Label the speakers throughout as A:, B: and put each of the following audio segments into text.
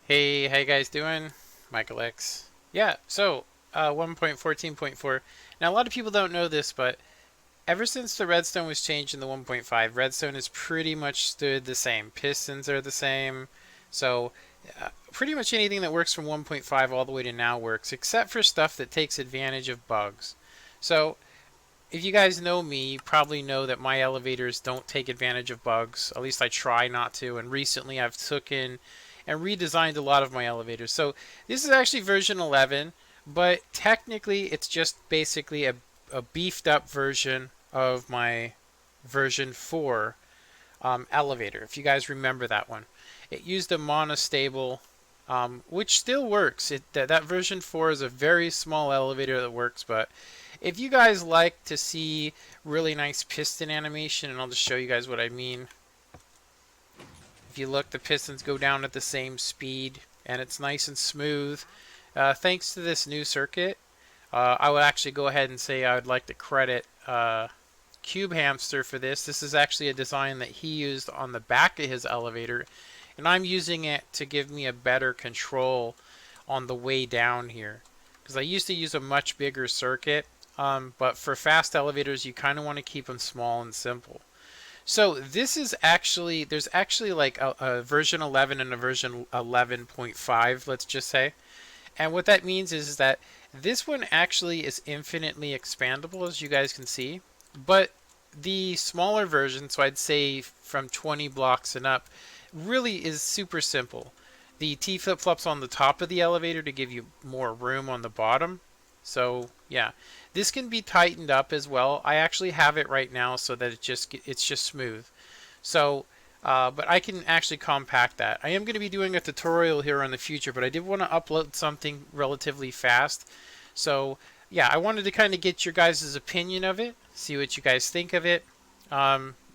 A: Hey, how you guys doing? IVIICHAELxx. Yeah, so 1.14.4. Now, a lot of people don't know this, but ever since the Redstone was changed in the 1.5, Redstone has pretty much stood the same. Pistons are the same. So, pretty much anything that works from 1.5 all the way to now works, except for stuff that takes advantage of bugs. So, if you guys know me, you probably know that my elevators don't take advantage of bugs. At least I try not to. And recently I've taken and redesigned a lot of my elevators. So this is actually version 11, but technically it's just basically a beefed up version of my version 4 elevator. If you guys remember that one, it used a monostable, which still works. That version 4 is a very small elevator that works, but if you guys like to see really nice piston animation, and I'll just show you guys what I mean. If you look, the pistons go down at the same speed, and it's nice and smooth. Thanks to this new circuit, I would actually go ahead and say I would like to credit Cube Hamster for this. This is actually a design that he used on the back of his elevator, and I'm using it to give me a better control on the way down here. Because I used to use a much bigger circuit, but for fast elevators, you kind of want to keep them small and simple. So this is actually, there's actually like a version 11 and a version 11.5, let's just say. And what that means is that this one actually is infinitely expandable, as you guys can see. But the smaller version, so I'd say from 20 blocks and up, really is super simple. The T flip-flops on the top of the elevator to give you more room on the bottom. So yeah, this can be tightened up as well. I actually have it right now so that it's just smooth. So, but I can actually compact that. I am going to be doing a tutorial here in the future, but I did want to upload something relatively fast. So yeah, I wanted to kind of get your guys' opinion of it, see what you guys think of it.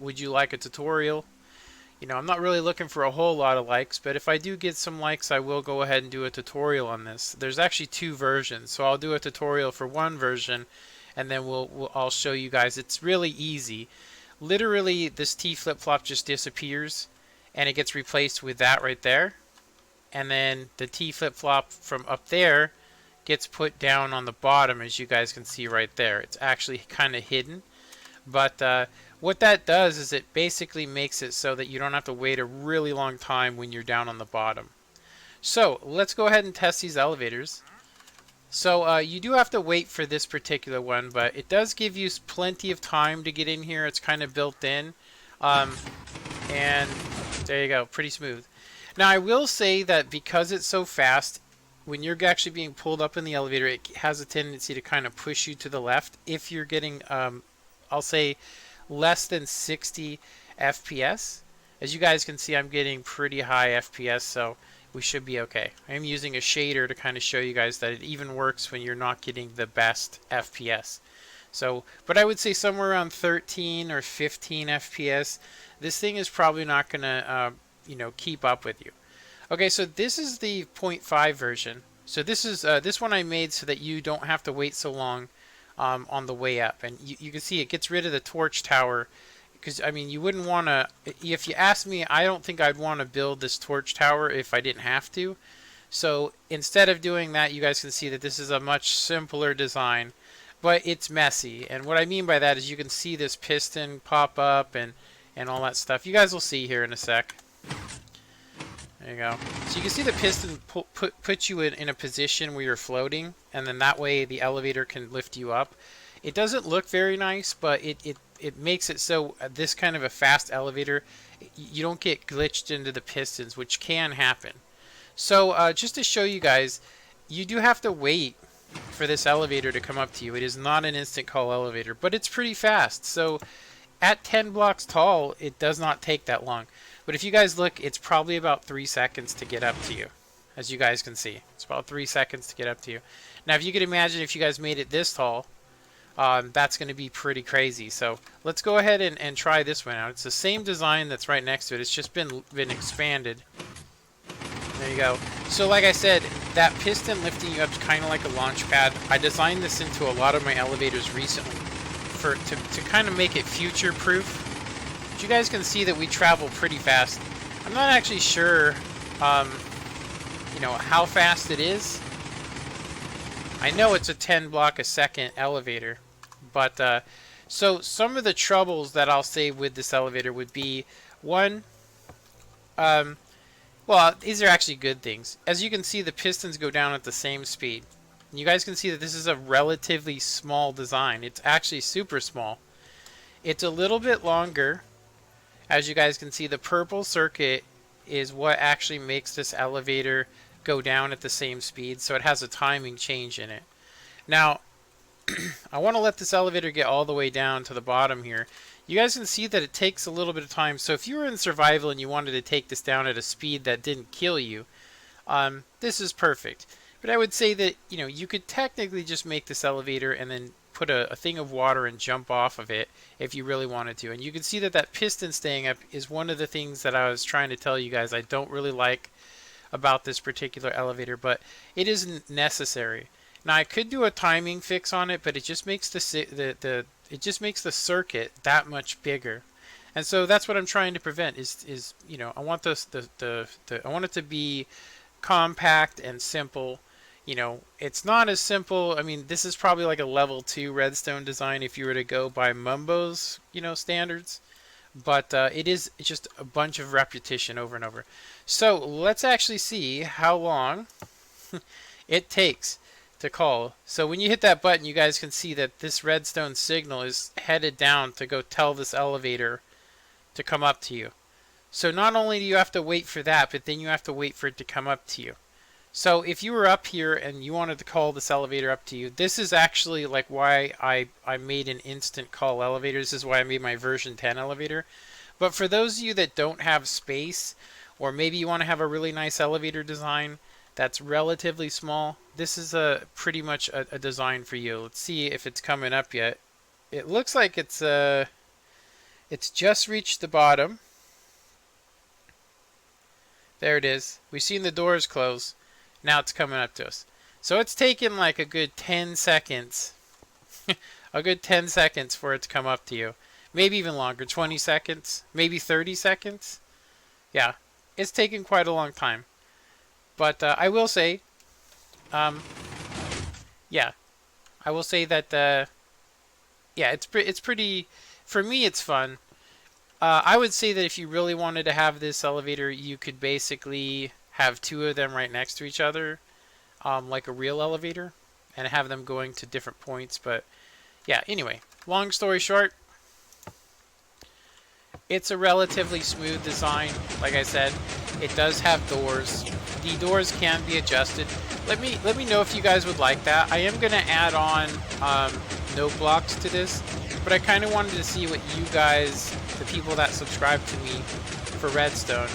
A: Would you like a tutorial? You know, I'm not really looking for a whole lot of likes, but if I do get some likes, I will go ahead and do a tutorial on this. There's actually two versions, so I'll do a tutorial for one version, and then I'll show you guys. It's really easy. Literally, this T flip-flop just disappears, and it gets replaced with that right there. And then the T flip-flop from up there gets put down on the bottom, as you guys can see right there. It's actually kind of hidden. But what that does is it basically makes it so that you don't have to wait a really long time when you're down on the bottom. So let's go ahead and test these elevators. So you do have to wait for this particular one, but it does give you plenty of time to get in here. It's kind of built in. And there you go, pretty smooth. Now I will say that because it's so fast, when you're actually being pulled up in the elevator, it has a tendency to kind of push you to the left if you're getting I'll say less than 60 FPS. As you guys can see, I'm getting pretty high FPS, so we should be okay. I'm using a shader to kind of show you guys that it even works when you're not getting the best FPS. So, but I would say somewhere around 13 or 15 FPS. This thing is probably not gonna, keep up with you. Okay, so this is the 0.5 version. So this is this one I made so that you don't have to wait so long on the way up, and you can see it gets rid of the torch tower, because I mean you wouldn't want to, if you ask me, I don't think I'd want to build this torch tower if I didn't have to. So instead of doing that, you guys can see that this is a much simpler design, but it's messy. And what I mean by that is you can see this piston pop up and all that stuff. You guys will see here in a sec. There you go. So you can see the piston put you in a position where you're floating, and then that way the elevator can lift you up. It doesn't look very nice, but it makes it so this kind of a fast elevator, you don't get glitched into the pistons, which can happen. So just to show you guys, you do have to wait for this elevator to come up to you. It is not an instant call elevator, but it's pretty fast. So at 10 blocks tall, it does not take that long. But if you guys look, it's probably about 3 seconds to get up to you. As you guys can see, it's about 3 seconds to get up to you. Now, if you could imagine if you guys made it this tall, that's going to be pretty crazy. So let's go ahead and try this one out. It's the same design that's right next to it. It's just been expanded. There you go. So like I said, that piston lifting you up is kind of like a launch pad. I designed this into a lot of my elevators recently to kind of make it future-proof. You guys can see that we travel pretty fast. I'm not actually sure you know, how fast it is. I know it's a 10 block a second elevator, but so some of the troubles that I'll say with this elevator would be one, um, well, these are actually good things. As you can see, the pistons go down at the same speed. And you guys can see that this is a relatively small design. It's actually super small. It's a little bit longer. As you guys can see, the purple circuit is what actually makes this elevator go down at the same speed, so it has a timing change in it. Now, I want to let this elevator get all the way down to the bottom here. You guys can see that it takes a little bit of time, so if you were in survival and you wanted to take this down at a speed that didn't kill you, this is perfect. But I would say that, you know, you could technically just make this elevator and then put a thing of water and jump off of it if you really wanted to. And you can see that that piston staying up is one of the things that I was trying to tell you guys I don't really like about this particular elevator, but it isn't necessary. Now I could do a timing fix on it, but it just makes it just makes the circuit that much bigger. And so that's what I'm trying to prevent is you know, I want this I want it to be compact and simple. You know, it's not as simple. I mean, this is probably like a level 2 redstone design if you were to go by Mumbo's, you know, standards. But it is just a bunch of repetition over and over. So let's actually see how long it takes to call. So when you hit that button, you guys can see that this redstone signal is headed down to go tell this elevator to come up to you. So not only do you have to wait for that, but then you have to wait for it to come up to you. So if you were up here and you wanted to call this elevator up to you, this is actually like why I made an instant call elevator. This is why I made my version 10 elevator. But for those of you that don't have space, or maybe you want to have a really nice elevator design that's relatively small, this is pretty much a design for you. Let's see if it's coming up yet. It looks like it's just reached the bottom. There it is. We've seen the doors close. Now it's coming up to us. So it's taken like a good 10 seconds. A good 10 seconds for it to come up to you. Maybe even longer. 20 seconds. Maybe 30 seconds. Yeah. It's taken quite a long time. But I will say, yeah. I will say that, yeah, it's pretty, for me it's fun. I would say that if you really wanted to have this elevator, you could basically have two of them right next to each other, like a real elevator, and have them going to different points. But yeah, anyway, long story short, it's a relatively smooth design. Like I said, it does have doors. The doors can be adjusted. Let me know if you guys would like that. I am gonna add on note blocks to this, but I kind of wanted to see what you guys, the people that subscribe to me for Redstone,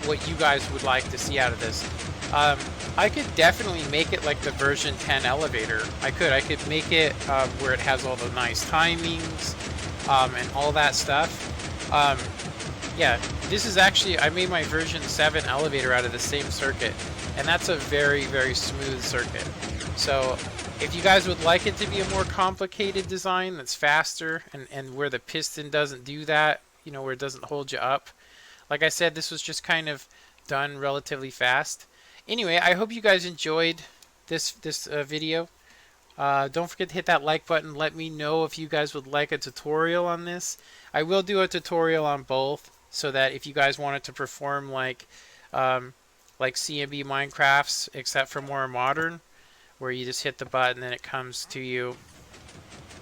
A: what you guys would like to see out of this. I could definitely make it like the version 10 elevator. I could make it where it has all the nice timings and all that stuff. Yeah, this is actually, I made my version 7 elevator out of the same circuit, and that's a very, very smooth circuit. So if you guys would like it to be a more complicated design that's faster and where the piston doesn't do that, you know, where it doesn't hold you up, like I said, this was just kind of done relatively fast. Anyway, I hope you guys enjoyed this video. Don't forget to hit that like button. Let me know if you guys would like a tutorial on this. I will do a tutorial on both, so that if you guys wanted to perform like CMB Minecrafts, except for more modern, where you just hit the button and it comes to you,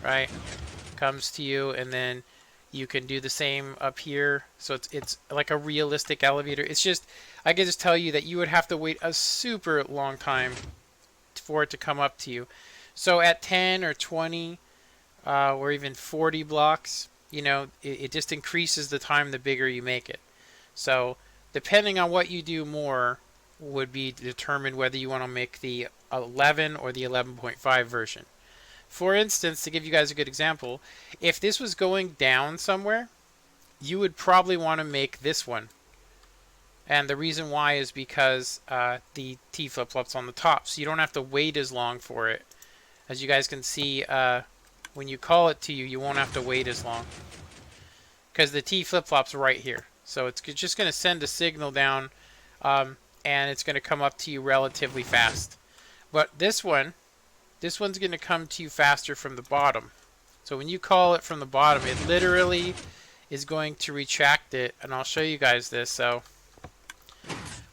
A: right? Comes to you, and then you can do the same up here. So it's like a realistic elevator. It's just, I can just tell you that you would have to wait a super long time for it to come up to you. So at 10 or 20 or even 40 blocks, you know, it just increases the time the bigger you make it. So depending on what you do more would be determined whether you want to make the 11 or the 11.5 version. For instance, to give you guys a good example, if this was going down somewhere, you would probably want to make this one. And the reason why is because the T flip-flop's on the top, so you don't have to wait as long for it. As you guys can see, when you call it to you, you won't have to wait as long, because the T flip-flop's right here. So it's just going to send a signal down. and it's going to come up to you relatively fast. But this one's going to come to you faster from the bottom. So when you call it from the bottom, it literally is going to retract it, and I'll show you guys this. So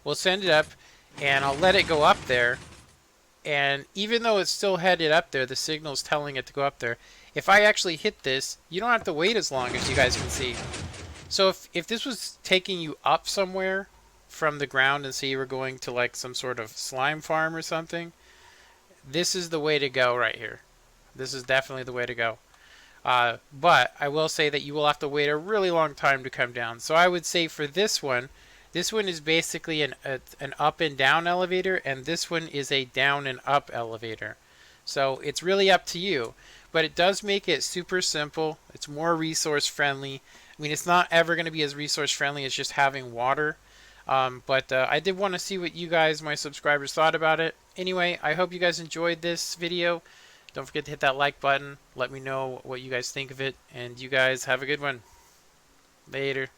A: we'll send it up, and I'll let it go up there. And even though it's still headed up there, the signal's telling it to go up there. If I actually hit this, you don't have to wait as long, as you guys can see. So if this was taking you up somewhere from the ground, and say you were going to like some sort of slime farm or something, this is the way to go right here. This is definitely the way to go. But I will say that you will have to wait a really long time to come down. So I would say for this one is basically an up and down elevator, and this one is a down and up elevator. So it's really up to you. But it does make it super simple. It's more resource friendly. I mean, it's not ever going to be as resource friendly as just having water. But I did want to see what you guys, my subscribers, thought about it. Anyway, I hope you guys enjoyed this video. Don't forget to hit that like button. Let me know what you guys think of it. And you guys have a good one. Later.